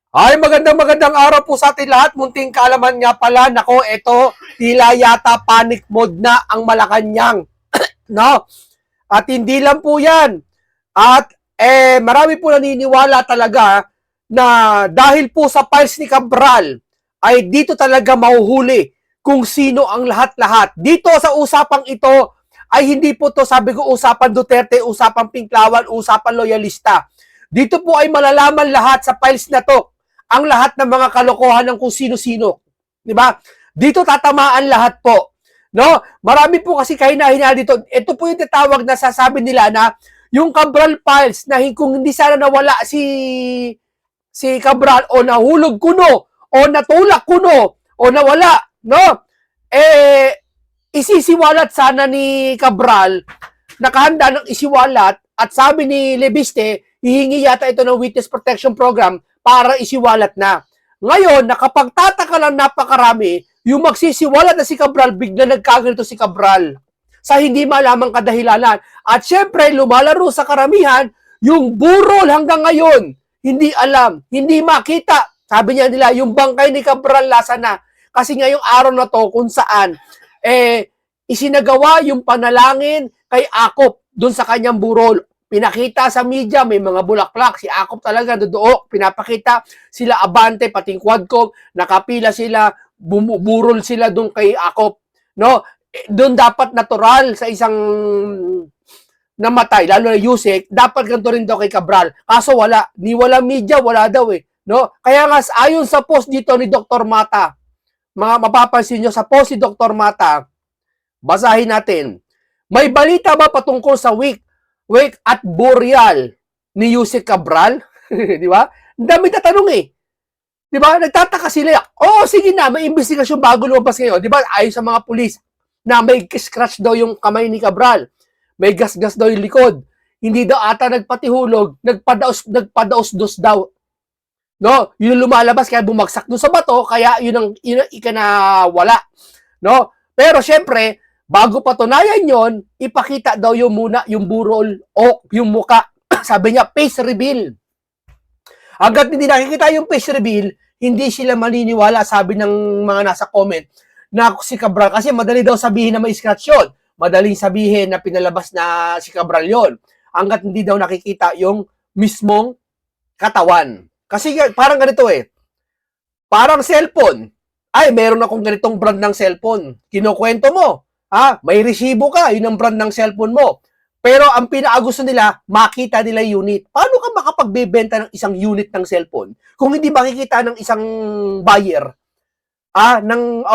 Ay, magandang araw po sa atin lahat. Munting kaalaman nga pala, nako, ito, tila yata panic mode na ang Malacanang. No? At hindi lang po yan. At marami po naniniwala talaga na dahil po sa files ni Cabral, ay dito talaga mahuhuli kung sino ang lahat-lahat. Dito sa usapang ito, ay hindi po to, sabi ko, usapan Duterte, usapan Pinklawan, usapan loyalista. Dito po ay malalaman lahat sa files na to ang lahat ng mga kalokohan ng kung sino-sino. Di ba? Dito tatamaan lahat po. No? Marami po kasi kahina-hina dito. Ito po yung tatawag na sasabi nila na yung Cabral files na kung hindi sana nawala si Cabral o nahulog kuno o natulak kuno o nawala, no? Isisiwalat sana ni Cabral, nakahanda ng isiwalat at sabi ni Lebiste, hihingi yata ito ng Witness Protection Program para isiwalat na. Ngayon, nakapagtataka lang napakarami, yung magsisiwalat na si Cabral, bigla nagkaganito si Cabral sa hindi malamang kadahilanan. At syempre, lumalaro sa karamihan, yung burol hanggang ngayon, hindi alam, hindi makita. Sabi niya nila, yung bangkay ni Cabral lasa na. Kasi ngayong araw na to, kung saan, isinagawa yung panalangin kay Akop doon sa kanyang burol. Pinakita sa media, may mga bulaklak. Si Akop talaga, dodook. Pinapakita sila Abante, pating Quadcom. Nakapila sila, bumuburol sila doon kay Akop. No? Doon dapat natural sa isang namatay, lalo na Yusek, dapat ganito rin daw kay Cabral. Kaso wala. Ni wala media, wala daw eh. No? Kaya nga, ayon sa post dito ni Dr. Mata, mga mapapansin nyo sa post ni Dr. Mata, basahin natin. May balita ba patungkol sa wake at burial ni Yusek Cabral? Di ba? Ang dami tatanong eh. Di ba? Nagtataka sila. Oo, sige na, may investigasyon bago lumabas ngayon. Di ba? Ayon sa mga pulis na may scratch daw yung kamay ni Cabral. May gas-gas daw yung likod. Hindi daw ata nagpatihulog, nagpadaos-dos daw. No? Yun lumalabas kaya bumagsak doon sa bato, kaya yun ang ikanawala. No? Pero syempre, bago patunayan yon, ipakita daw yung muna yung burol o yung muka. Sabi niya, face reveal. Agad hindi nakikita yung face reveal, hindi sila maniniwala, sabi ng mga nasa comment, na si Cabral. Kasi madali daw sabihin na may scratch yun. Madaling sabihin na pinalabas na si Cabral yon. Hanggat hindi daw nakikita yung mismong katawan. Kasi parang ganito eh. Parang cellphone. Ay, meron akong ganitong brand ng cellphone. Kinukwento mo. May resibo ka, yun ang brand ng cellphone mo. Pero ang pinakagusto nila, makita nila unit. Paano ka makapagbebenta ng isang unit ng cellphone kung hindi makikita ng isang buyer?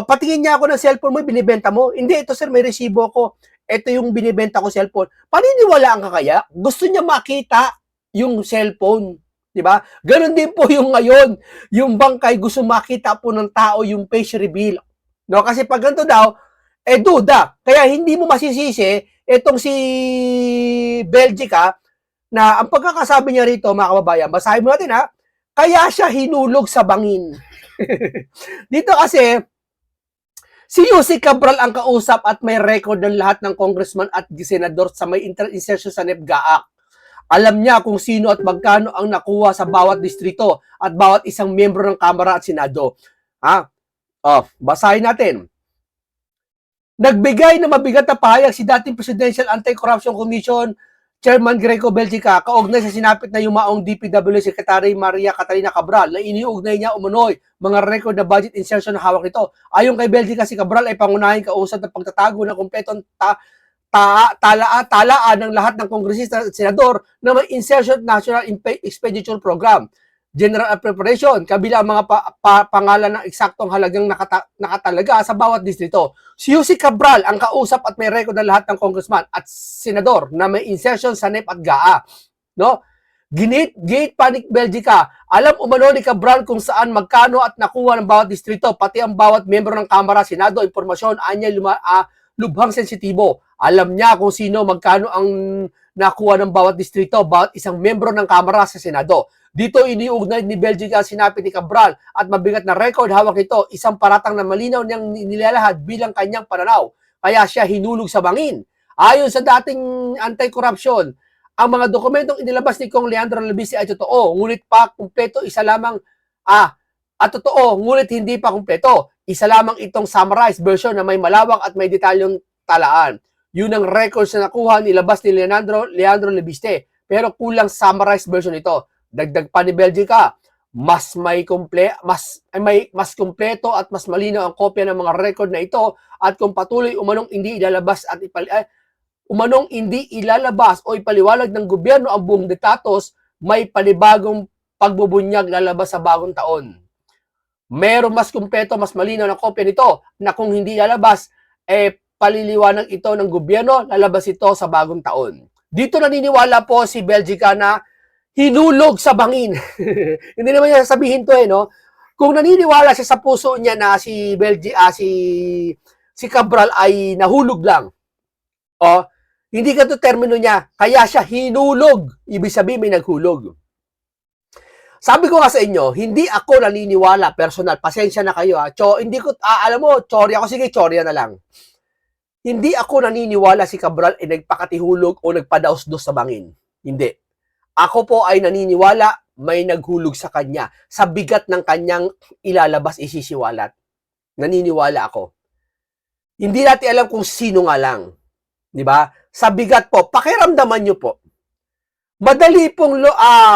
Patingin niya ako ng cellphone mo, binibenta mo. Hindi, ito sir, may resibo ko. Ito yung binibenta ko cellphone. Paniniwalaan ka kaya? Gusto niya makita yung cellphone. Diba? Ganon din po yung ngayon. Yung bangkay gusto makita po ng tao yung face reveal. No? Kasi pag ganito daw, duda. Kaya hindi mo masisisi itong si Belgica na ang pagkakasabi niya rito, mga kababayan, basahin mo natin ha, kaya siya hinulog sa bangin. Dito kasi, si Yusek Cabral ang kausap at may record ng lahat ng congressman at senador sa may insertion sa NEPGAAC. Alam niya kung sino at magkano ang nakuha sa bawat distrito at bawat isang miyembro ng Kamara at Senado. Basahin natin. Nagbigay ng mabigat na pahayag si dating Presidential Anti-Corruption Commission Chairman Greco Belgica kaugnay sa sinapit na yumaong DPW Secretary Maria Catalina Cabral na iniugnay niya umunoy mga record na budget insertion na hawak nito. Ayon kay Belgica, si Cabral ay pangunahing kausap ng pagtatago ng kumpletong talaan ng lahat ng kongresista at senador na may insertion National Expenditure Program. General Appropriation, kabilang mga pangalan ng eksaktong halagang nakatalaga sa bawat distrito. Si Yusek Cabral ang kausap at may record ng lahat ng congressman at senador na may insertion sa NEP at GAA. No? Gate Panic Belgica, alam umano ni Cabral kung saan, magkano at nakuha ng bawat distrito, pati ang bawat miyembro ng Kamara, Senado, impormasyon, anya lubhang sensitibo. Alam niya kung sino, magkano ang nakuha ng bawat distrito, bawat isang miyembro ng Kamara sa Senado. Dito iniugnay ni Belgica ang sinapit ni Cabral at mabigat na record hawak nito, isang paratang na malinaw niyang nilalahad bilang kanyang pananaw. Kaya siya hinulog sa bangin. Ayon sa dating anti-corruption, ang mga dokumentong inilabas ni Kong Leandro Lebisi ay totoo, ngunit pa kumpleto isa lamang At totoo, ngunit hindi pa kumpleto. Isa lamang itong summarized version na may malawak at may detalyong talaan. Yun ang records na nakuha nilabas ni Leandro Lebiste. Pero kulang summarized version ito. Dagdag pa ni Belgica, mas kumpleto at mas malinaw ang kopya ng mga record na ito at kung patuloy umanong hindi ilalabas o ipaliwalag ng gobyerno ang buong detatos, may panibagong pagbubunyag lalabas sa bagong taon. Meron mas kumpleto, mas malinaw na kopya nito na kung hindi lalabas, paliliwanag ito ng gobyerno, lalabas ito sa bagong taon. Dito naniniwala po si Belgica na hinulog sa bangin. Hindi naman niya sasabihin to no? Kung naniniwala siya sa puso niya na si Cabral ay nahulog lang. Hindi ka to termino niya, kaya siya hinulog. Ibig sabihin may naghulog. Sabi ko nga sa inyo, hindi ako naniniwala, personal, pasensya na kayo hindi ko, alam mo, chorya ko, sige, chorya na lang. Hindi ako naniniwala si Cabral ay nagpakatihulog o nagpadaos-dos sa bangin. Hindi. Ako po ay naniniwala may naghulog sa kanya sa bigat ng kanyang ilalabas, isisiwalat. Naniniwala ako. Hindi natin alam kung sino nga lang. Diba? Sa bigat po, pakiramdaman nyo po. Madali pong,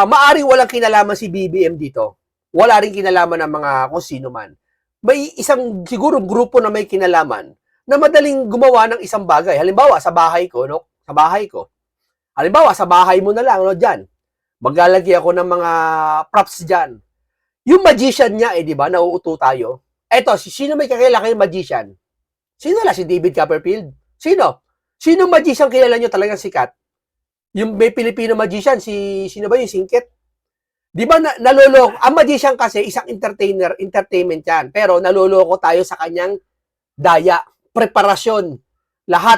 maaring walang kinalaman si BBM dito. Wala rin kinalaman ng mga kung sino man. May isang, siguro, grupo na may kinalaman na madaling gumawa ng isang bagay. Halimbawa, sa bahay ko, no? Sa bahay ko. Halimbawa, sa bahay mo na lang, no? Dyan. Maglalagay ako ng mga props dyan. Yung magician niya, di ba? Nauuto tayo. Eto, sino may kakilala kayong magician? Sino lang? Si David Copperfield? Sino? Sino magician kilala nyo talagang sikat? Yung may Filipino magician, sino ba yung Singkit? Di ba naloloko? Ang magician kasi, isang entertainment yan. Pero naloloko tayo sa kanyang daya, preparasyon.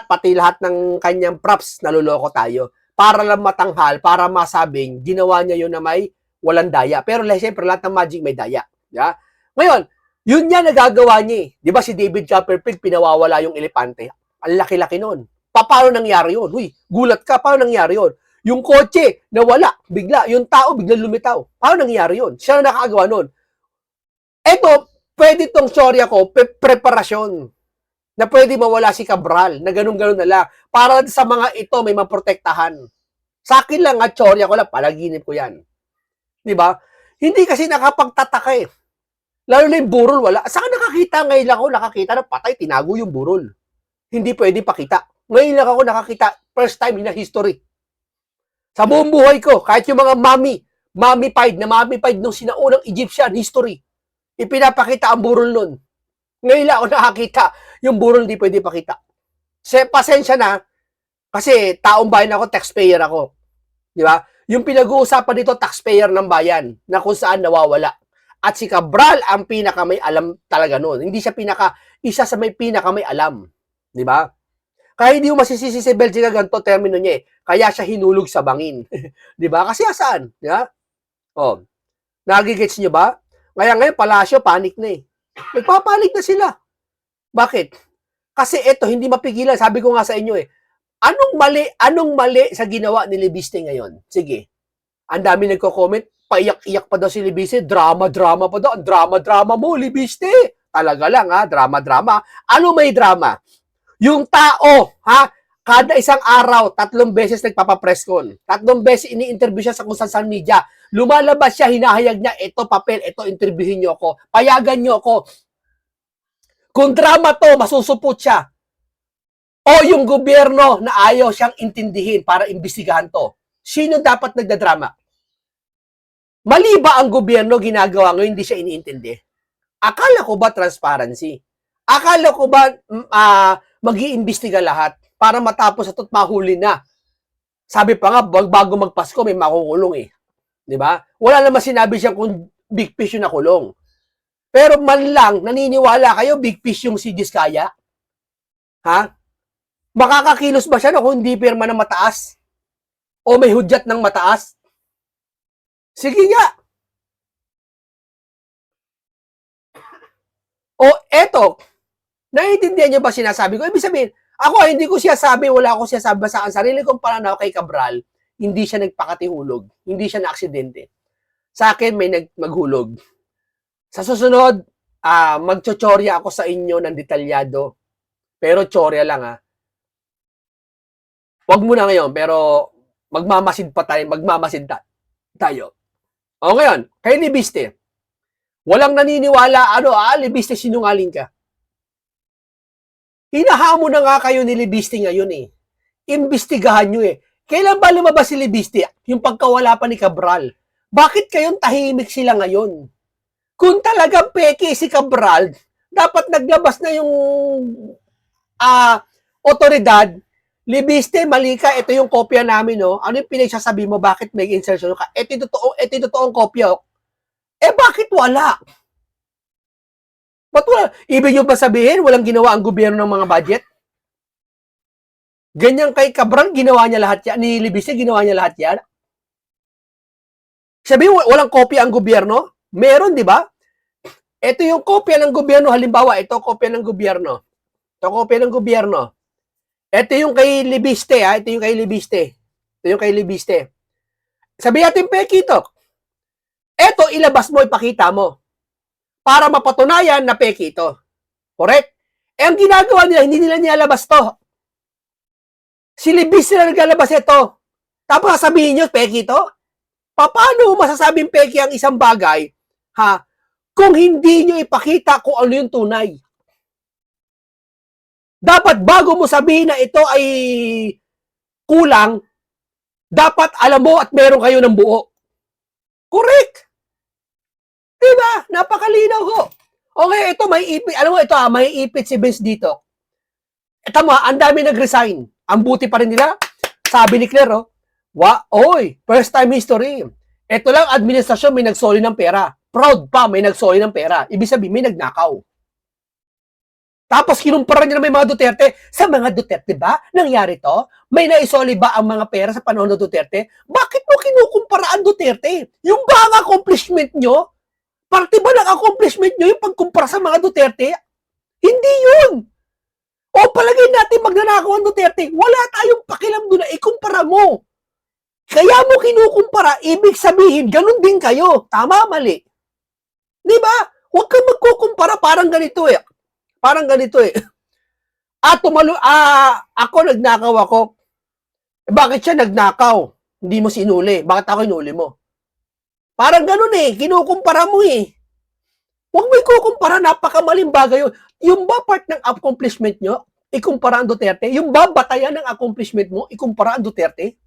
Pati lahat ng kanyang props, naloloko tayo. Para lang matanghal, para masabing, ginawa niya yun na may walang daya. Pero siyempre, lahat ng magic may daya. Yeah? Ngayon, yun niya nagagawa niya. Di ba si David Copperfield, pinawawala yung elepante. Ang laki-laki nun. Paano nangyari yun? Huy, gulat ka, paano nangyari yun? Yung kotse, nawala, bigla. Yung tao, bigla lumitaw. Paano nangyari yun? Siya na nakakagawa nun. Eto, pwede tong storya ko, preparasyon. Na pwede mawala si Cabral, na ganun-ganun na lang. Para sa mga ito, may maprotektahan. Sa akin lang, storya ko lang, palaginip ko yan. Diba? Hindi kasi nakapagtataka eh. Lalo na yung burol, wala. Saan nakakita? Ngayon lang ako nakakita na patay, tinago yung burol. Hindi pwede pakita. Ngayon lang ako nakakita, first time in history. Sa buong buhay ko, kahit yung mga mummified nung sinaunang Egyptian history, ipinapakita ang burol nun. Ngayon lang ako nakakita, yung burol hindi pwede pakita. Pasensya na, kasi taong bayan ako, taxpayer ako. Di ba? Yung pinag-uusapan dito, taxpayer ng bayan, na kung saan nawawala. At si Cabral ang pinaka may alam talaga noon. Hindi siya isa sa may pinaka may alam. Di ba? Kaya hindi mo masisisi si Belgica ganito termino niya eh. Kaya siya hinulog sa bangin. Di ba? Kasi asaan? Di ba? Nagigets nyo ba? Ngayon, palasyo, panic na eh. Nagpapanik na sila. Bakit? Kasi ito, hindi mapigilan. Sabi ko nga sa inyo eh. Anong mali sa ginawa ni Lebiste ngayon? Sige. Ang dami nagko-comment, paiyak-iyak pa daw si Lebiste, drama-drama pa daw. Drama-drama mo, Lebiste. Talaga lang drama-drama. Ano may drama? Yung tao, kada isang araw, 3 beses nagpapapress con. 3 beses ini-interview siya sa kung saan media. Lumalabas siya, hinahayag niya, ito papel, ito interviewin niyo ako. Payagan niyo ako. Kung drama to, masusupot siya. O yung gobyerno na ayaw siyang intindihin para imbestigahan to. Sino dapat nagdadrama? Mali ba ang gobyerno ginagawa ngayon, hindi siya iniintindi? Akala ko ba transparency? Akala ko ba mag-iimbestiga lahat para matapos ito at mahuli na? Sabi pa nga, bago magpasko, may makukulong eh. Di ba? Wala naman sinabi siya kung big fish yung nakulong. Pero man lang, naniniwala kayo, big fish yung si Diskaya? Makakakilos ba siya kung hindi pirma ng mataas? O may hudyat ng mataas? Sige nga. O eto, naiintindihan niyo ba sinasabi ko? Ibig sabihin, ako hindi ko siya sabi, wala ako siya sabi sa sarili kong pananaw kay Cabral, hindi siya nagpakatihulog, hindi siya na-aksidente. Sa akin may maghulog. Sa susunod, magtotsorya ako sa inyo ng detalyado. Pero tsorya lang Wag muna ngayon, pero magmamasid tayo. O ngayon, kay Libiste. Walang naniniwala, Libiste, sinungaling ka. Hinahamon na nga kayo ni Libiste ngayon Imbestigahan nyo Kailan ba lumabas si Libiste? Yung pagkawala pa ni Cabral. Bakit kayong tahimik sila ngayon? Kung talagang peke si Cabral, dapat naglabas na yung otoridad. Libiste, mali ka, ito yung kopya namin, no? Ano yung pinagsasabi mo? Bakit may insertion ka? Ito yung totoong kopya. Bakit wala? Ba't wala? Ibig nyo ba sabihin, walang ginawa ang gobyerno ng mga budget? Ganyan kay Cabral, ginawa niya lahat yan. Ni Libiste, ginawa niya lahat yan. Sabi, walang kopya ang gobyerno? Meron, di ba? Ito yung kopya ng gobyerno. Halimbawa, ito kopya ng gobyerno. Ito kopya ng gobyerno. Ito yung kay Libiste, Ito yung kay Libiste. Ito yung kay Libiste. Sabi natin, peki ito. Ito, ilabas mo, ipakita mo. Para mapatunayan na peki ito. Correct? Ang ginagawa nila, hindi nila nilalabas to. Si Libiste na naglalabas ito. Tapos sabihin nyo, peki ito? Paano masasabing peki ang isang bagay, kung hindi nyo ipakita kung ano yung tunay? Dapat bago mo sabihin na ito ay kulang, dapat alam mo at meron kayo ng buo. Correct? Diba? Napakalinaw ko. Okay, ito may ipit. Alam mo, ito may ipit si Vince dito. Ito mo, ang dami nag-resign. Ang buti pa rin nila. Sabi ni Claire, first time history. Ito lang, administrasyon may nagsoli ng pera. Proud pa, may nagsoli ng pera. Ibig sabihin, may nagnakaw. Tapos kinumpara niya na may mga Duterte. Sa mga Duterte ba? Nangyari to? May naisoli ba ang mga pera sa panahon ng Duterte? Bakit mo kinukumpara ang Duterte? Yung ba ang accomplishment nyo? Parte ba ng accomplishment nyo yung pagkumpara sa mga Duterte? Hindi yun. O palagay natin magnanakaw ang Duterte. Wala tayong pakialam doon na ikumpara mo. Kaya mo kinukumpara, ibig sabihin, ganun din kayo. Tama, mali. Di ba? Huwag kang magkukumpara, parang ganito Parang ganito ako nagnakaw ako. Bakit siya nagnakaw? Hindi mo sinuli. Bakit ako inuli mo? Parang ganun kinukumpara mo Huwag mo ikukumpara, napakamaling bagay yun. Yung ba part ng accomplishment nyo, ikumpara ang Duterte? Yung ba batayan ng accomplishment mo, ikumpara ang Duterte?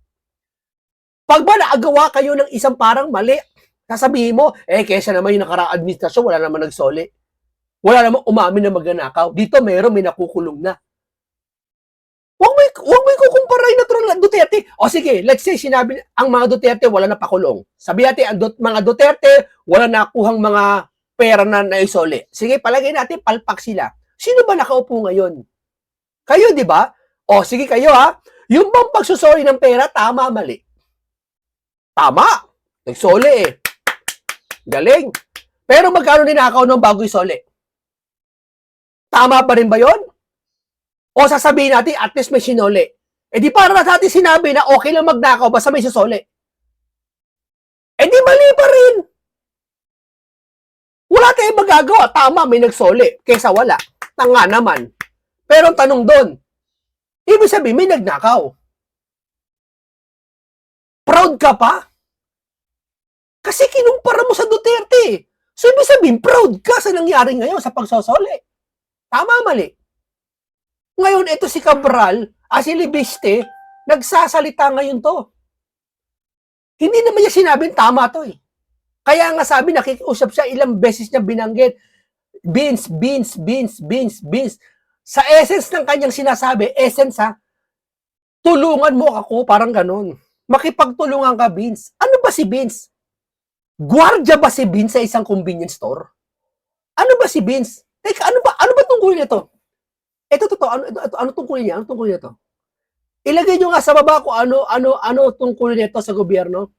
Pag ba naagawa kayo ng isang parang mali, sasabihin mo, kesa naman yung nakaraang administrasyon, wala naman nagsoli. Wala namang umamin na magnanakaw. Dito may nakukulong na. Huwag mo ikukumpara yung natural na Duterte. O sige, let's say sinabi ang mga Duterte wala na pakulong. Sabi natin ang mga Duterte wala nakuhang mga pera na naisoli. Sige, palagay natin palpak sila. Sino ba nakaupo ngayon? Kayo, di ba? O sige kayo Yung bang pagsusoli ng pera, tama, mali? Tama. Nagsoli Galing. Pero magkano ninakaw nung bago isoli? Tama pa rin ba yun? O sasabihin natin, at least may sinoli. Di para natin sinabi na okay lang magnakaw basta may sisoli. Di mali pa rin. Wala tayong magagawa. Tama, may nagsoli. Kesa wala. Tanga naman. Pero ang tanong doon, ibig sabihin, may nagnakaw. Proud ka pa? Kasi kinumpara mo sa Duterte. So, ibig sabihin, proud ka sa nangyari ngayon sa pagsosoli. Tama, mali. Ngayon, ito si Cabral, si Libiste, nagsasalita ngayon to. Hindi naman niya sinabing tama to Kaya nga sabi, nakikiusap siya, ilang beses niya binanggit. Beans. Sa essence ng kanyang sinasabi, tulungan mo ako, parang ganun. Makipagtulungan ka, Beans. Ano ba si Beans? Guardia ba si Beans sa isang convenience store? Ano ba si Beans? Teka, ano ba tungkulin nito? Ito totoo, ano tungkulin niya? Ano tungkulin nito? Ilagay nyo nga sa baba kung ano tungkulin nito sa gobyerno.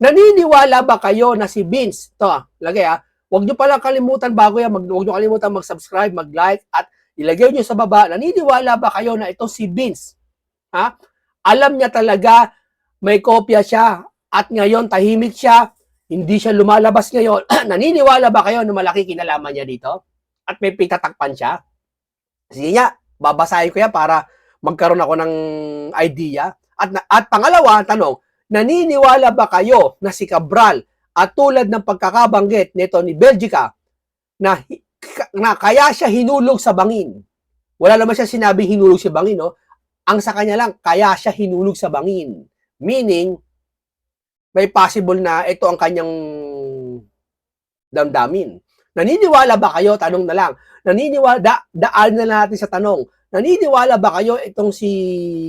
Naniniwala ba kayo na si Beans? Ito lagay Huwag nyo palang kalimutan bago yan, huwag nyo kalimutan mag-subscribe, mag-like, at ilagay nyo sa baba, naniniwala ba kayo na ito si Beans? Alam niya talaga, may kopya siya, at ngayon tahimik siya, hindi siya lumalabas ngayon, naniniwala ba kayo na malaki kinalaman niya dito? At may pitatakpan siya? Sige nga, babasahin ko yan para magkaroon ako ng idea. At pangalawa, tanong, naniniwala ba kayo na si Cabral at tulad ng pagkakabanggit nito ni Belgica na kaya siya hinulog sa bangin? Wala naman siya sinabing hinulog sa bangin, no? Ang sa kanya lang, kaya siya hinulog sa bangin. Meaning, may possible na ito ang kanyang damdamin. Naniniwala ba kayo? Tanong na lang. Daan na natin sa tanong. Naniniwala ba kayo itong si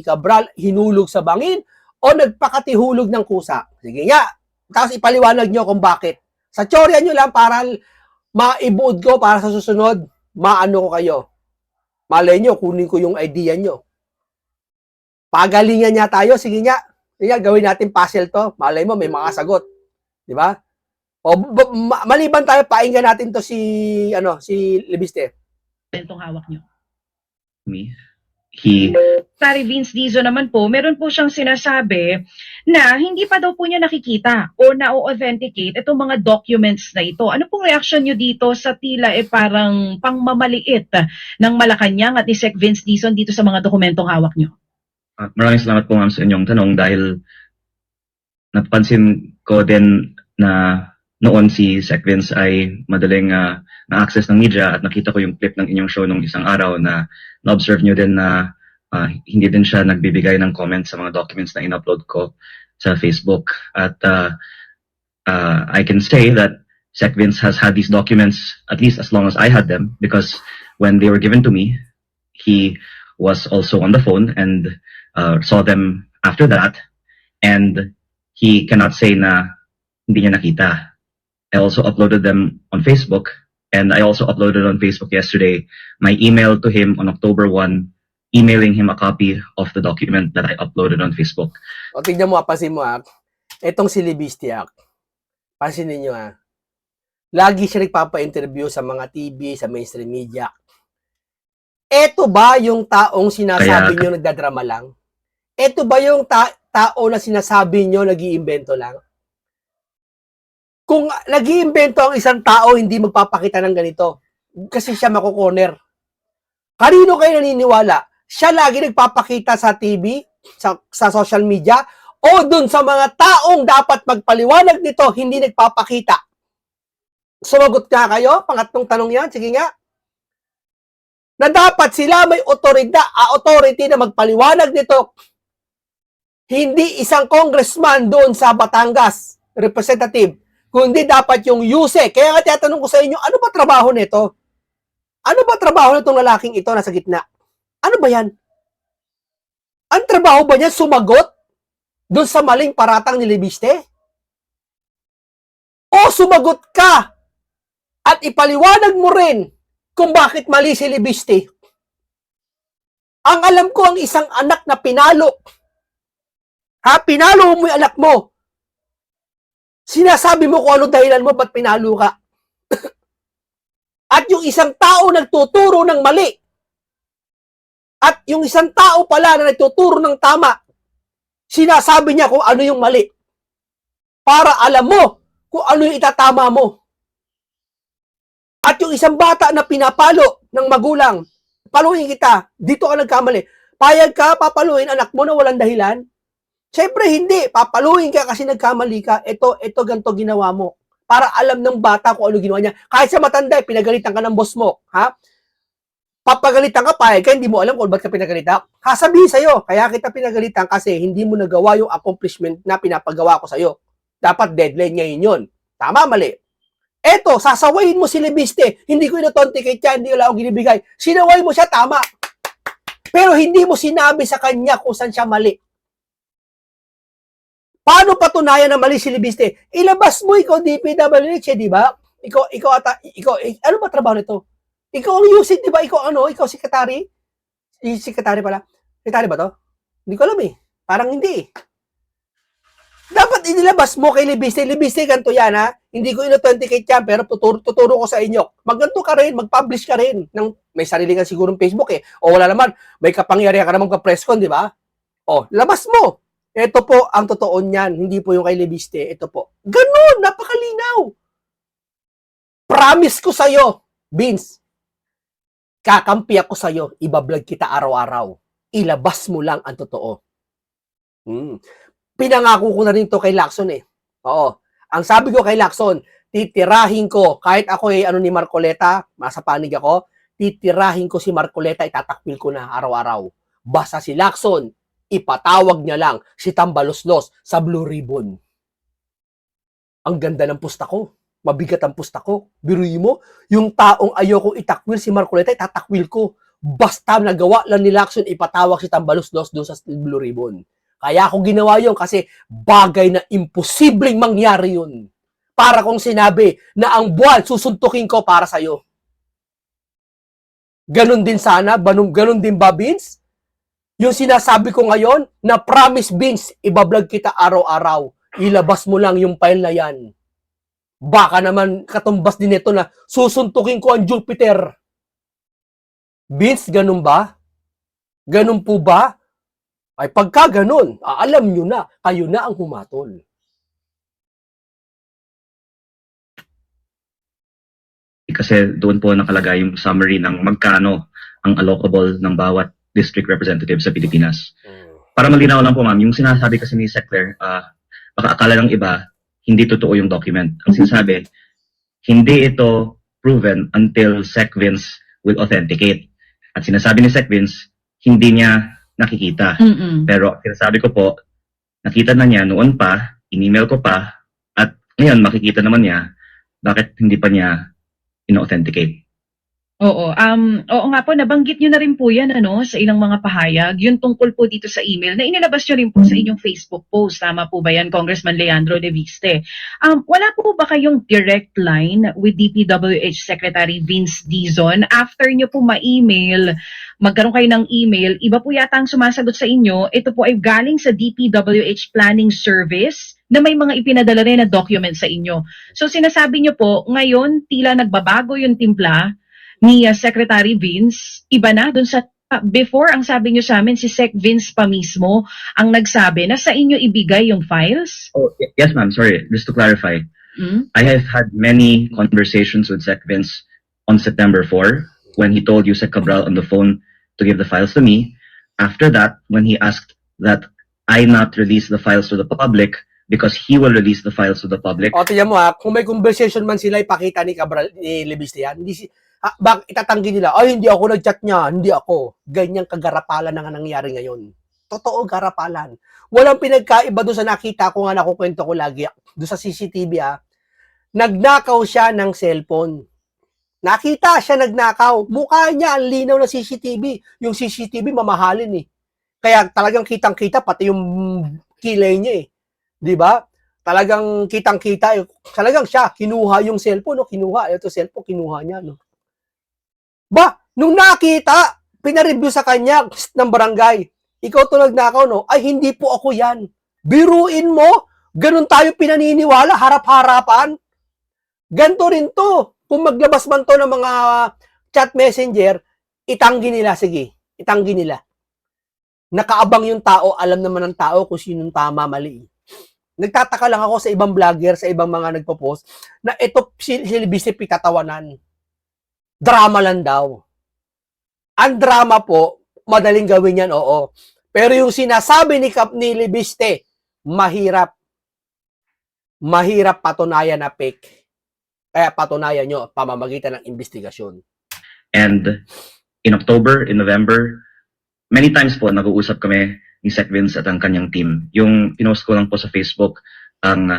Cabral hinulog sa bangin o nagpakatihulog ng kusa? Sige nga. Tapos ipaliwanag nyo kung bakit. Sa teorya nyo lang para maibuod ko para sa susunod, maano ko kayo. Malay nyo, kunin ko yung idea nyo. Pagalingan niya tayo. Sige nga. Gawin natin puzzle to. Malay mo, may mga sagot. Di ba? O, maliban tayo, painggan natin to si Libiste. Itong hawak niyo. Secretary Vince Dizon naman po, meron po siyang sinasabi na hindi pa daw po niya nakikita o na-authenticate itong mga documents na ito. Ano pong reaction niyo dito sa tila parang pangmamaliit ng Malacanang at ni Sec Vince Dizon dito sa mga dokumentong hawak niyo? Maraming salamat po ma'am sa inyong tanong dahil napansin ko din na noon si Sec Vince ay madaling na-access ng media at nakita ko yung clip ng inyong show nung isang araw na na-observe nyo din na hindi din siya nagbibigay ng comments sa mga documents na in-upload ko sa Facebook. At I can say that Sec Vince has had these documents at least as long as I had them because when they were given to me, he was also on the phone and saw them after that, and he cannot say na hindi niya nakita. I also uploaded them on Facebook, and I also uploaded on Facebook yesterday my email to him on October 1, emailing him a copy of the document that I uploaded on Facebook. O, tignan mo, pansin mo itong si Libistiak, pansinin nyo lagi siya nagpapa-interview sa mga TV, sa mainstream media. Ito ba yung taong sinasabi nyo nagdadrama lang? Ito ba yung tao na sinasabi nyo nag-iimbento lang? Kung nag-iimbento ang isang tao, hindi magpapakita ng ganito. Kasi siya makukorner. Kanino kayo naniniwala? Siya lagi nagpapakita sa TV, sa social media, o dun sa mga taong dapat magpaliwanag nito, hindi nagpapakita? Sumagot nga kayo? Pangatlong tanong yan. Sige nga. Na dapat sila may authority na magpaliwanag nito. Hindi isang congressman doon sa Batangas, representative, kundi dapat yung YUSE. Kaya nga tinatanong ko sa inyo, ano ba trabaho nito? Ano ba trabaho nitong lalaking ito nasa gitna? Ano ba yan? Ang trabaho ba niya sumagot doon sa maling paratang ni Libiste? O sumagot ka at ipaliwanag mo rin kung bakit mali si Libiste? Ang alam ko, ang isang anak na pinalo. Pinalo mo yung anak mo. Sinasabi mo kung ano dahilan mo, ba't pinalo ka? At yung isang tao nagtuturo ng mali. At yung isang tao pala na nagtuturo ng tama, sinasabi niya kung ano yung mali. Para alam mo kung ano yung itatama mo. At yung isang bata na pinapalo ng magulang, paluin kita, dito ka nagkamali. Payag ka, papaluin anak mo na walang dahilan? Siyempre hindi, papaluin ka kasi nagkamali ka. Ito ganito ginawa mo. Para alam ng bata kung ano ginawa niya. Kahit sa matanda, pinagalitan ka ng boss mo. Papagalitan ka, payag ka, hindi mo alam kung ba't ka pinagalitan. Sabihin sa'yo, kaya kita pinagalitan kasi hindi mo nagawa yung accomplishment na pinapagawa ko sa'yo. Dapat deadline ngayon yun. Tama, mali. Eto, sasawayin mo si Libiste. Hindi ko inotonticate yan, hindi wala akong ginibigay. Sinaway mo siya, tama. Pero hindi mo sinabi sa kanya kung saan siya mali. Paano patunayan na mali si Libiste? Ilabas mo, ikaw DPWH, di ba? Ikaw, ano ba trabaho nito? Ikaw ang using, di ba? Ikaw sekretary? Sekretary pala. Sekretary ba to? Hindi ko alam Parang hindi Dapat inilabas mo kay Libiste. Libiste, ganito yan Hindi ko ino-authenticate yan, pero tuturo ko sa inyo. Magganto ka rin, mag-publish ka rin. May sarili ka sigurong Facebook O wala naman, may kapangyarihan ka naman ka-press con, di ba? Labas mo. Ito po ang totoo niyan, hindi po yung kay Libiste. Ito po. Ganun, napakalinaw. Promise ko sa'yo, Vince, kakampi ako sa'yo, ibablog kita araw-araw. Ilabas mo lang ang totoo. Pinangako ko na rin to kay Lacson eh. Oo. Ang sabi ko kay Lacson, titirahin ko, kahit ako ni Marcoleta, masa panig ako, titirahin ko si Marcoleta, itatakwil ko na araw-araw. Basta si Lacson, ipatawag niya lang si Tambaloslos sa Blue Ribbon. Ang ganda ng pusta ko. Mabigat ang pusta ko. Biruin mo, yung taong ayokong itakwil si Marcoleta, itatakwil ko. Basta nagawa lang ni Lacson, ipatawag si Tambaloslos doon sa Blue Ribbon. Kaya ako ginawa yun kasi bagay na imposibleng mangyari yun. Para kong sinabi na ang buwan susuntukin ko para sa'yo. Ganon din sana, ganon din ba, Vince? Yung sinasabi ko ngayon, na promise, Vince, ibablog kita araw-araw. Ilabas mo lang yung file na yan. Baka naman katumbas din ito na susuntukin ko ang Jupiter. Vince, ganun ba? Ganun po ba? Ay pagka ganun, alam nyo na, kayo na ang humatol. Kasi doon po nakalagay yung summary ng magkano ang allocable ng bawat district representative sa Pilipinas. Para malinaw lang po ma'am, yung sinasabi kasi ni Sec Claire, baka akala ng iba, hindi totoo yung document. Ang sinasabi, hindi ito proven until Sec Vince will authenticate. At sinasabi ni Sec Vince, hindi niya nakikita. Pero sinasabi ko po, nakita na niya noon pa, in-email ko pa, at ngayon makikita naman niya, bakit hindi pa niya in-authenticate. Oo, oo nga po, nabanggit nyo na rin po yan sa ilang mga pahayag, yung tungkol po dito sa email na inilabas nyo rin po sa inyong Facebook post. Tama po ba yan, Congressman Leandro De Viste? Wala po ba kayong direct line with DPWH Secretary Vince Dizon? After nyo po ma-email, magkaroon kayo ng email, iba po yata ang sumasagot sa inyo, ito po ay galing sa DPWH Planning Service na may mga ipinadala rin na document sa inyo. So sinasabi nyo po, ngayon tila nagbabago yung timpla ni Secretary Vince, iba na dun sa before, ang sabi nyo sa amin, si Sec Vince pa mismo ang nagsabi na sa inyo ibigay yung files? Oh, yes ma'am, sorry, just to clarify. I have had many conversations with Sec Vince on September 4 when he told you Sec Cabral on the phone to give the files to me. After that, when he asked that I not release the files to the public because he will release the files to the public. O, tingnan mo kung may conversation man sila, ipakita ni Cabral, ni Libiste yan. Hindi bak itatanggi nila, ay hindi ako nag-chat niya, hindi ako. Ganyang kagarapalan na nga nangyari ngayon. Totoo, garapalan. Walang pinagkaiba doon sa nakita ko nga, nakukwento ko lagi, doon sa CCTV nagnakaw siya ng cellphone. Nakita siya nagnakaw. Mukha niya, ang linaw na CCTV. Yung CCTV mamahalin eh. Kaya talagang kitang-kita, pati yung kilay niya eh. Diba? Talagang kitang-kita. Talagang siya, kinuha yung cellphone, kinuha. Ito cellphone, kinuha niya. Ba, nung nakita, pinareview sa kanya ng barangay, ikaw to nagnakaw, ay hindi po ako yan. Biruin mo, ganun tayo pinaniniwala, harap-harapan. Ganto rin to. Kung maglabas man to ng mga chat messenger, itanggi nila, sige, itanggi nila. Nakaabang yung tao, alam naman ng tao kung sinong tama, mali. Nagtataka lang ako sa ibang vlogger, sa ibang mga nagpo-post, na ito si Libiste pitatawanan. Drama lang daw. Ang drama po, madaling gawin yan, oo. Pero yung sinasabi ni Libiste, mahirap. Mahirap patunayan na fake. Kaya patunayan nyo pamamagitan ng investigasyon. And in October, in November, many times po nag-uusap kami ni Sec Vince at ang kanyang team. Yung pinost ko lang po sa Facebook ang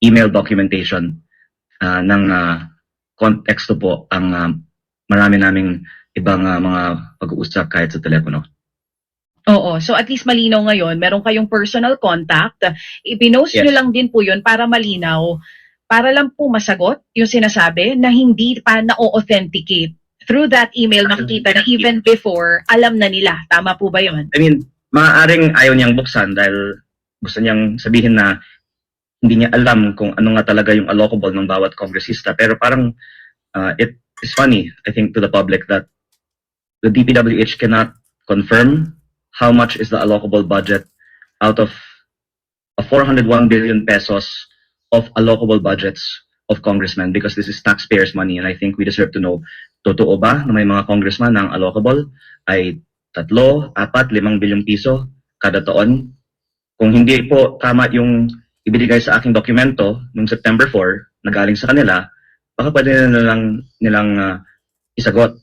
email documentation ng konteksto po ang marami naming ibang mga pag-uusap kahit sa telepono. Oo. So at least malinaw ngayon, meron kayong personal contact. Ipinost Yes. nyo lang din po yun para malinaw, para lang po masagot yung sinasabi na hindi pa na-authenticate. Through that email, nakikita na even before, alam na nila. Tama po ba yun? I mean, maaaring ayaw niyang buksan dahil gusto niyang sabihin na hindi niya alam kung ano nga talaga yung allocable ng bawat kongresista. Pero parang it is funny, I think, to the public that the DPWH cannot confirm how much is the allocable budget out of 401 billion pesos of allocable budgets of congressmen because this is taxpayers' money and I think we deserve to know, totoo ba na may mga congressman na ang allocable ay 3, 4, 5 bilyong piso kada taon? Kung hindi po tama yung ibinigay sa aking dokumento noong September 4 na galing sa kanila, baka pwede nilang isagot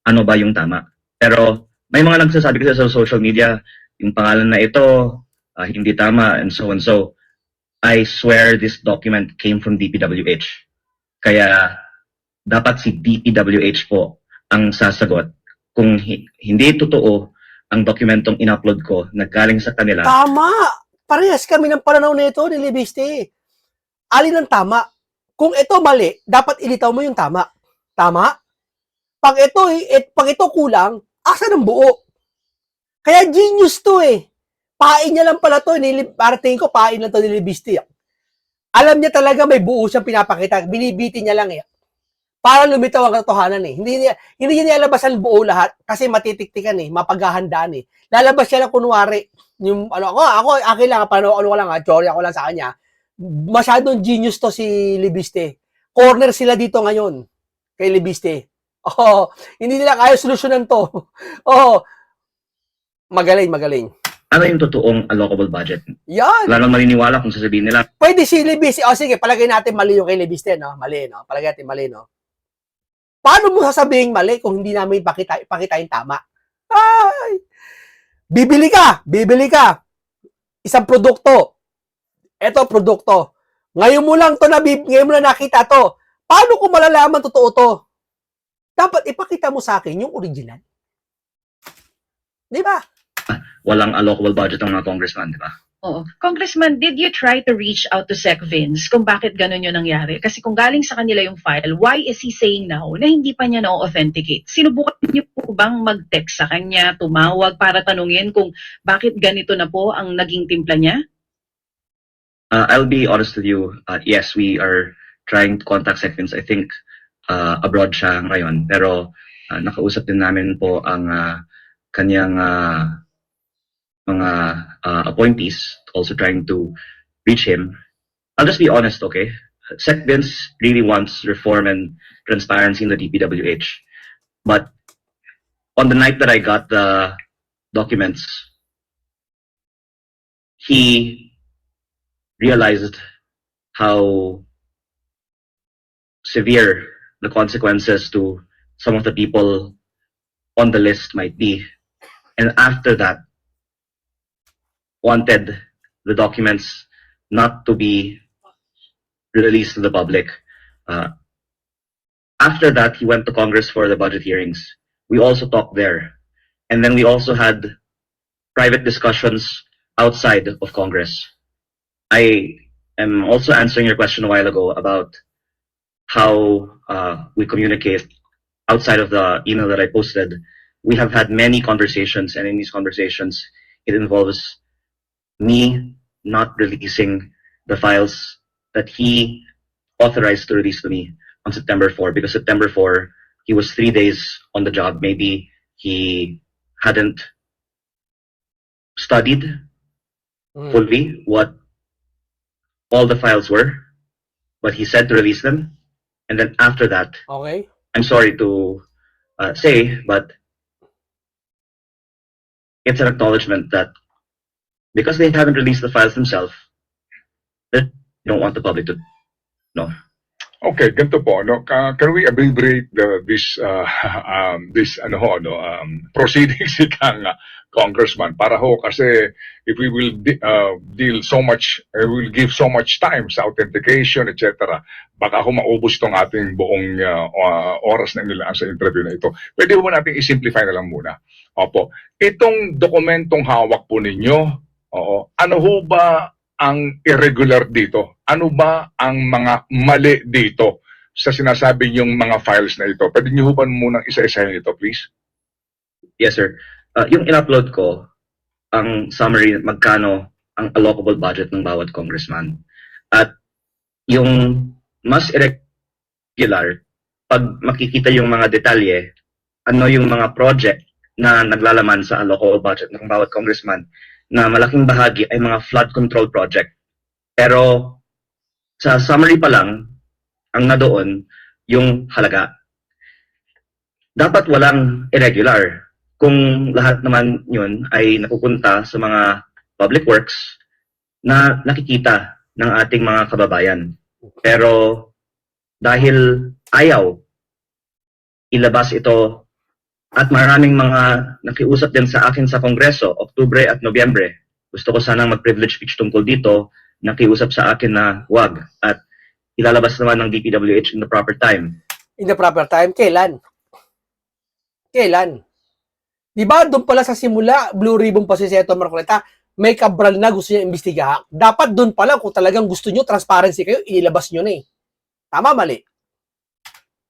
ano ba yung tama. Pero may mga nagsasabi kasi sa social media, yung pangalan na ito, hindi tama and so and so. I swear this document came from DPWH. Kaya dapat si DPWH po ang sasagot kung hindi totoo ang dokumentong in-upload ko na galing sa kanila. Tama! Parehas kami ng pananaw na ito ni Libiste. Alin ang tama? Kung ito mali, dapat ilitaw mo yung tama. Tama? Pag ito kulang, asan ang buo? Kaya genius to eh. Pain niya lang pala to. Para tingin ko, pain lang to ni Libiste. Alam niya talaga may buo siyang pinapakita. Binibiti niya lang eh. Para lumitaw ang katotohanan eh. Hindi niya nilalabas ang buo lahat kasi matitiktikan eh, mapaghahandaan eh. Lalabas siya lang kunwari. Yung, ako, akin lang, ano lang, teorya ko lang sa kanya. Masyadong genius to si Libiste. Corner sila dito ngayon kay Libiste. Oh, hindi nila kaya solusyonan to. Oh, magaling. Ano yung totoong allocable budget? Yan. Wala nang maniniwala kung sasabihin nila. Pwede si Libiste. O sige, palagay natin mali yung kay Libiste, no? Mali, no? Palagay natin mali, no? Paano mo sasabihin mali kung hindi namin ipakita yung tama? Ay! Bibili ka. Isang produkto. Ito, produkto. Ngayon mo lang nakita to. Paano ko malalaman totoo to? Dapat ipakita mo sa akin yung original. Di ba? Walang allocable budget ng mga congressman, di ba? Oo. Congressman, did you try to reach out to Sec Vince kung bakit ganun yung nangyari? Kasi kung galing sa kanila yung file, why is he saying now na hindi pa niya na-authenticate? Sinubukan niyo po bang mag-text sa kanya, tumawag para tanungin kung bakit ganito na po ang naging timpla niya? I'll be honest with you. Yes, we are trying to contact Sec Vince. I think abroad siya ngayon. Pero nakausap din namin po ang kanyang mga appointees, also trying to reach him. I'll just be honest, okay? Sec Vince really wants reform and transparency in the DPWH. But on the night that I got the documents, he realized how severe the consequences to some of the people on the list might be. And after that, wanted the documents not to be released to the public. After that, he went to Congress for the budget hearings. We also talked there. And then we also had private discussions outside of Congress. I am also answering your question a while ago about how we communicate outside of the email that I posted. We have had many conversations, and in these conversations, it involves me not releasing the files that he authorized to release to me on September 4, because September 4, he was 3 days on the job. Maybe he hadn't studied fully what all the files were, but he said to release them. And then after that, Okay. I'm sorry to say, but it's an acknowledgement that because they haven't released the files themselves, they don't want the public to know. Okay, ganito po, no? Can we abbreviate this proceedings ikang congressman para ho kasi if we will deal so much, we will give so much time sa authentication, etc. Baka ho maubos tong ating buong oras na nilaan sa interview na ito. Pwede ho natin i-simplify na lang muna. Opo. Itong dokumentong hawak po ninyo, ano ho ba ang irregular dito? Ano ba ang mga mali dito sa sinasabi yung mga files na ito? Pwede niyo ba munang isa-isahin ito, please? Yes, sir. Yung in-upload ko, ang summary, magkano ang allocable budget ng bawat congressman. At yung mas irregular, pag makikita yung mga detalye, ano yung mga project na naglalaman sa allocable budget ng bawat congressman, na malaking bahagi ay mga flood control project. Pero sa summary pa lang, ang nadoon yung halaga. Dapat walang irregular kung lahat naman yun ay napupunta sa mga public works na nakikita ng ating mga kababayan. Pero dahil ayaw ilabas ito at maraming mga nakiusap din sa akin sa Kongreso, Oktubre at Nobyembre, gusto ko sanang mag-privilege speech tungkol dito, nakiusap sa akin na wag at ilalabas naman ng DPWH in the proper time. In the proper time, kailan? Kailan? Di ba doon pala sa simula, Blue Ribbon pa si Senator Marcoleta, may Cabral na gusto niya imbestigahan. Dapat doon pala kung talagang gusto niyo, transparency kayo, inilabas niyo na eh. Tama, mali.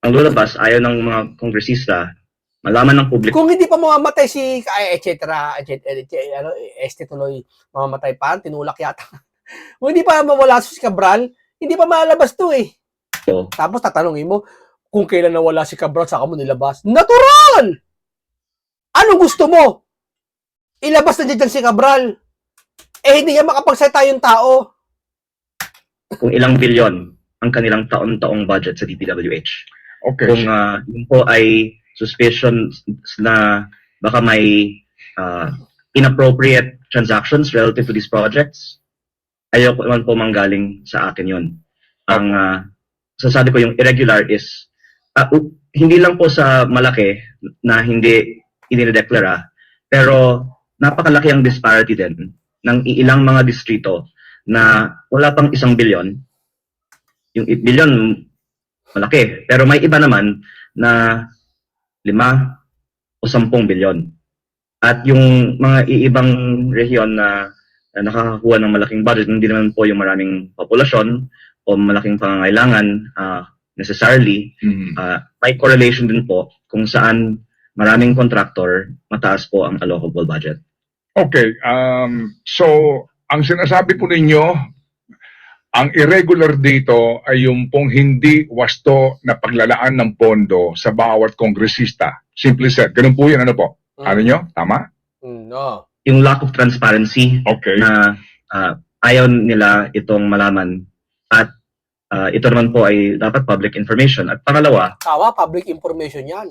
Ang lulabas, ayaw ng mga kongresista, malaman ng publiko Kung hindi pa mamamatay si, ano, tuloy, mamamatay pa, tinulak yata. Kung hindi pa mawala si Cabral, hindi pa malabas to eh. Tapos tatanungin mo, kung kailan nawala si Cabral, saka mo nilabas. Natural! Anong gusto mo? Ilabas na dyan si Cabral. Eh, hindi niya makapagsalita yung tao. kung ilang bilyon ang kanilang taon-taong budget sa DPWH. Okay. Kung yun po ay suspicions na baka may inappropriate transactions relative to these projects, ayoko naman po manggaling sa akin yun. Ang sasabi ko yung irregular is, hindi lang po sa malaki na hindi inideklara, pero napakalaki ang disparity din ng ilang mga distrito na wala pang 1 bilyon. Yung 8 bilyon, malaki. Pero may iba naman na 5 o 10 bilyon. At yung mga iibang rehiyon na nakakakuha ng malaking budget, hindi naman po yung maraming populasyon o malaking pangangailangan necessarily. May correlation din po kung saan maraming contractor, mataas po ang allocable budget. Okay. So, ang sinasabi po ninyo, ang irregular dito ay yung pong hindi wasto na paglalaan ng pondo sa bawat kongresista. Simply said. Ganun po yun. Ano po? Ano nyo? Tama? No. Yung lack of transparency Okay. na ayaw nila itong malaman at ito naman po ay dapat public information. At pangalawa, Tawa, public information yan.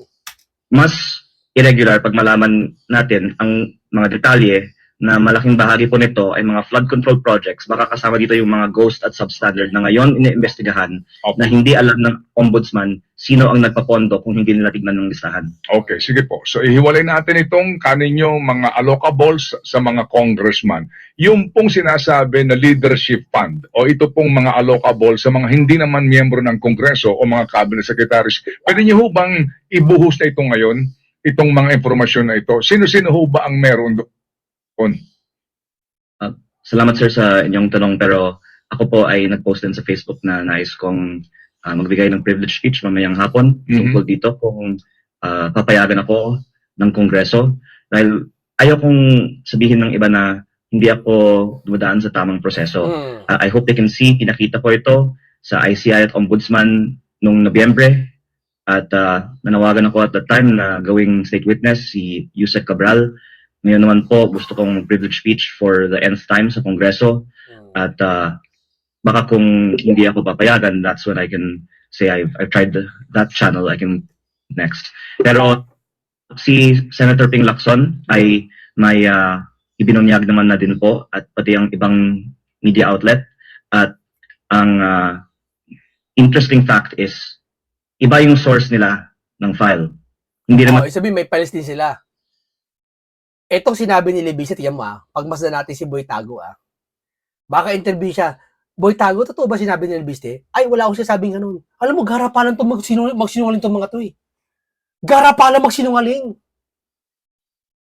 mas irregular pag malaman natin ang mga detalye na malaking bahagi po nito ay mga flood control projects. Baka kasama dito yung mga ghost at substandard na ngayon iniimbestigahan Okay. na hindi alam ng ombudsman sino ang nagpapondo kung hindi nila tignan ng listahan. Okay, sige po. So, ihiwalay natin itong kaninyo mga allocables sa mga congressman. Yung pong sinasabi na leadership fund o ito pong mga allocables sa mga hindi naman miyembro ng kongreso o mga cabinet secretaries, pwede niyo ho bang ibuhos na ito ngayon, itong mga impormasyon na ito? Sino-sino ho ba ang meron doon? Salamat sir sa inyong tanong pero ako po ay nag-post din sa Facebook na nais kong magbigay ng privilege speech mamayang hapon tungkol dito kung papayagan ako ng Kongreso dahil ayaw kong sabihin ng iba na hindi ako dumadaan sa tamang proseso. I hope they can see, pinakita ko ito sa ICI at Ombudsman nung Nobyembre at nanawagan ako at that time na gawing state witness si Yusek Cabral. Ngayon naman po, gusto kong privilege speech for the nth time sa Kongreso. At baka kung hindi ako papayagan, that's when I can say I've tried that channel, I can next. Pero si Senator Ping Lacson ay may ibinunyag naman na din po at pati ang ibang media outlet. At ang interesting fact is, iba yung source nila ng file. Hindi naman Sabihin, may files din sila. Etong sinabi ni Libby, tiyan mo pagmasdan natin si Boy Tago Baka interview siya, Boy Tago, totoo ba sinabi ni Libby? Ay, wala akong sinasabing ganun. Alam mo, garapalan itong magsinungaling itong mga to Garapalan magsinungaling.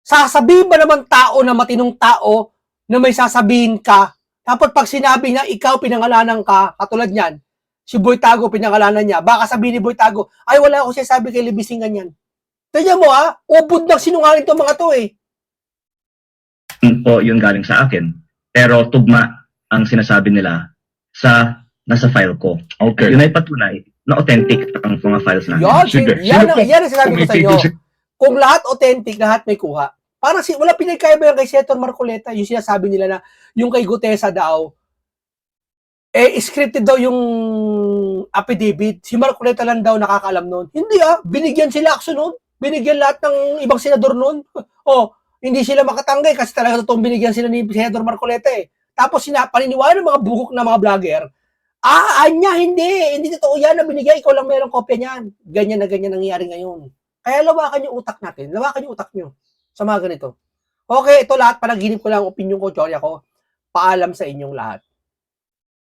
Sasabihin ba naman tao na matinong tao na may sasabihin ka, dapat pag sinabi na ikaw pinangalanan ka, katulad niyan, si Boy Tago pinangalanan niya, baka sabihin ni Boy Tago, ay wala akong sinasabi kay Libby ganyan. Tignan mo ubod ng sinungaling itong mga to po yun galing sa akin. Pero tugma ang sinasabi nila sa nasa file ko. Okay. Yun ay patunay na authentic ang mga files namin. Yan, Sige. yan Sino po ang sinasabi ko sa inyo. tumitigil Kung lahat authentic, lahat may kuha. Parang wala pinagkaiba yan kay Senator Marcoleta. Yung sinasabi nila na yung kay Gutesa daw, scripted daw yung affidavit. Si Marcoleta lang daw nakakaalam nun. Hindi binigyan sila action nun. Binigyan lahat ng ibang senador nun. Hindi sila makatanggay kasi talaga totoong binigyan sila ni Senator Marcoleta eh. Tapos paniniwala ng mga bugok na mga vlogger, anya, hindi totoo yan na binigay, ikaw lang mayroong kopya niyan. Ganyan na ganyan nangyayari ngayon. Kaya lawakan yung utak natin, lawakan yung utak nyo sa mga ganito. Okay, ito lahat, panaginip ko lang, opinion ko, teorya ko, paalam sa inyong lahat.